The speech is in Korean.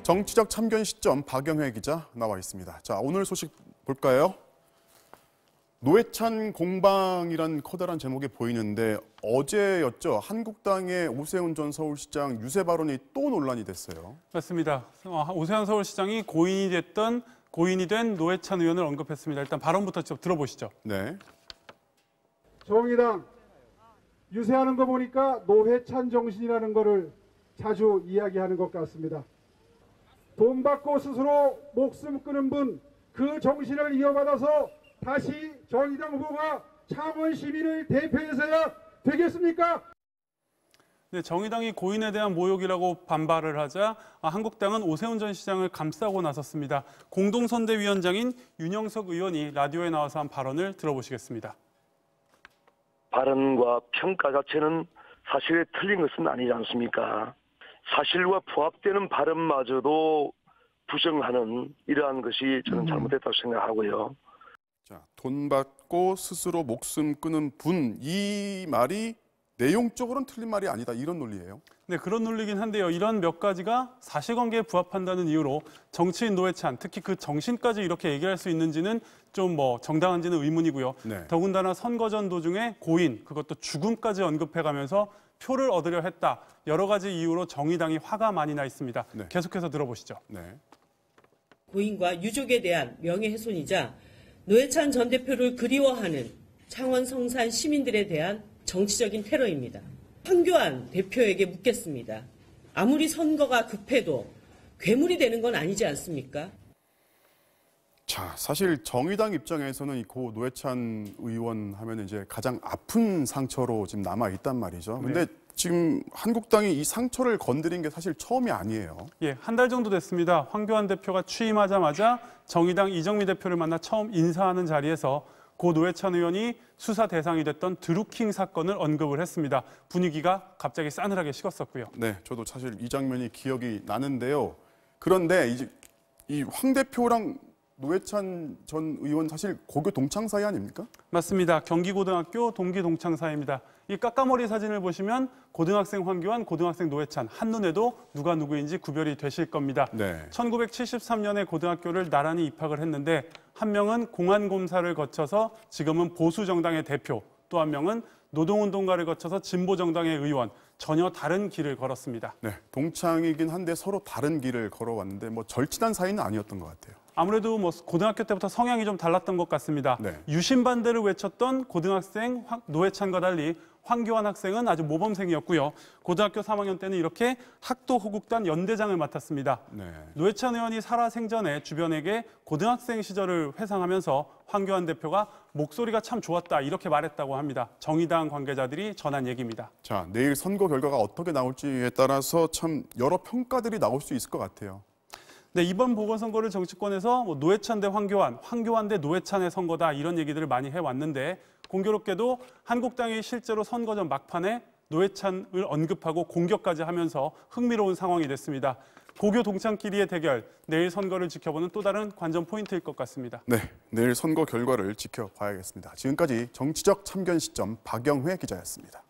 정치적 참견 시점 박영회 기자 나와 있습니다. 자, 오늘 소식 볼까요? 노회찬 공방이란 커다란 제목이 보이는데 어제였죠. 한국당의 오세훈 전 서울시장 유세 발언이 또 논란이 됐어요. 맞습니다. 오세훈 서울시장이 고인이 된 노회찬 의원을 언급했습니다. 일단 발언부터 직접 들어보시죠. 네. 정의당 유세하는 거 보니까 노회찬 정신이라는 거를 자주 이야기하는 것 같습니다. 돈 받고 스스로 목숨 끊은 분, 그 정신을 이어받아서 다시 정의당 후보가 창원 시민을 대표해서야 되겠습니까? 네, 정의당이 고인에 대한 모욕이라고 반발을 하자 한국당은 오세훈 전 시장을 감싸고 나섰습니다. 공동선대위원장인 윤영석 의원이 라디오에 나와서 한 발언을 들어보시겠습니다. 발언과 평가 자체는 사실에 틀린 것은 아니지 않습니까? 사실과 부합되는 발언마저도 부정하는 이러한 것이 저는 잘못됐다고 생각하고요. 자, 돈 받고 스스로 목숨 끊은 분, 이 말이 내용적으로는 틀린 말이 아니다, 이런 논리예요. 네, 그런 논리긴 한데요. 이런 몇 가지가 사실관계에 부합한다는 이유로 정치인 노회찬, 특히 그 정신까지 이렇게 얘기할 수 있는지는 좀 정당한지는 의문이고요. 네. 더군다나 선거전 도중에 고인, 그것도 죽음까지 언급해가면서 표를 얻으려 했다. 여러 가지 이유로 정의당이 화가 많이 나 있습니다. 네. 계속해서 들어보시죠. 네. 고인과 유족에 대한 명예훼손이자 노회찬 전 대표를 그리워하는 창원 성산 시민들에 대한 정치적인 테러입니다. 황교안 대표에게 묻겠습니다. 아무리 선거가 급해도 괴물이 되는 건 아니지 않습니까? 자, 사실 정의당 입장에서는 고 노회찬 의원 하면 이제 가장 아픈 상처로 지금 남아 있단 말이죠. 근데 지금 한국당이 이 상처를 건드린 게 사실 처음이 아니에요. 예, 한 달 정도 됐습니다. 황교안 대표가 취임하자마자 정의당 이정미 대표를 만나 처음 인사하는 자리에서 고 노회찬 의원이 수사 대상이 됐던 드루킹 사건을 언급을 했습니다. 분위기가 갑자기 싸늘하게 식었었고요. 네, 저도 사실 이 장면이 기억이 나는데요. 그런데 이제 이 황 대표랑 노회찬 전 의원 사실 고교 동창 사이 아닙니까? 맞습니다. 경기고등학교 동기 동창 사이입니다. 이 까까머리 사진을 보시면 고등학생 황교안, 고등학생 노회찬 한눈에도 누가 누구인지 구별이 되실 겁니다. 네. 1973년에 고등학교를 나란히 입학을 했는데 한 명은 공안검사를 거쳐서 지금은 보수정당의 대표, 또 한 명은 노동운동가를 거쳐서 진보정당의 의원, 전혀 다른 길을 걸었습니다. 네, 동창이긴 한데 서로 다른 길을 걸어왔는데 절친한 사이는 아니었던 것 같아요. 아무래도 고등학교 때부터 성향이 좀 달랐던 것 같습니다. 네. 유신 반대를 외쳤던 고등학생 노회찬과 달리 황교안 학생은 아주 모범생이었고요. 고등학교 3학년 때는 이렇게 학도 호국단 연대장을 맡았습니다. 네. 노회찬 의원이 살아생전에 주변에게 고등학생 시절을 회상하면서 황교안 대표가 목소리가 참 좋았다 이렇게 말했다고 합니다. 정의당 관계자들이 전한 얘기입니다. 자, 내일 선거 결과가 어떻게 나올지에 따라서 참 여러 평가들이 나올 수 있을 것 같아요. 네, 이번 보궐선거를 정치권에서 노회찬 대 황교안, 황교안 대 노회찬의 선거다 이런 얘기들을 많이 해왔는데 공교롭게도 한국당이 실제로 선거전 막판에 노회찬을 언급하고 공격까지 하면서 흥미로운 상황이 됐습니다. 고교 동창끼리의 대결, 내일 선거를 지켜보는 또 다른 관전 포인트일 것 같습니다. 네, 내일 선거 결과를 지켜봐야겠습니다. 지금까지 정치적 참견 시점 박영회 기자였습니다.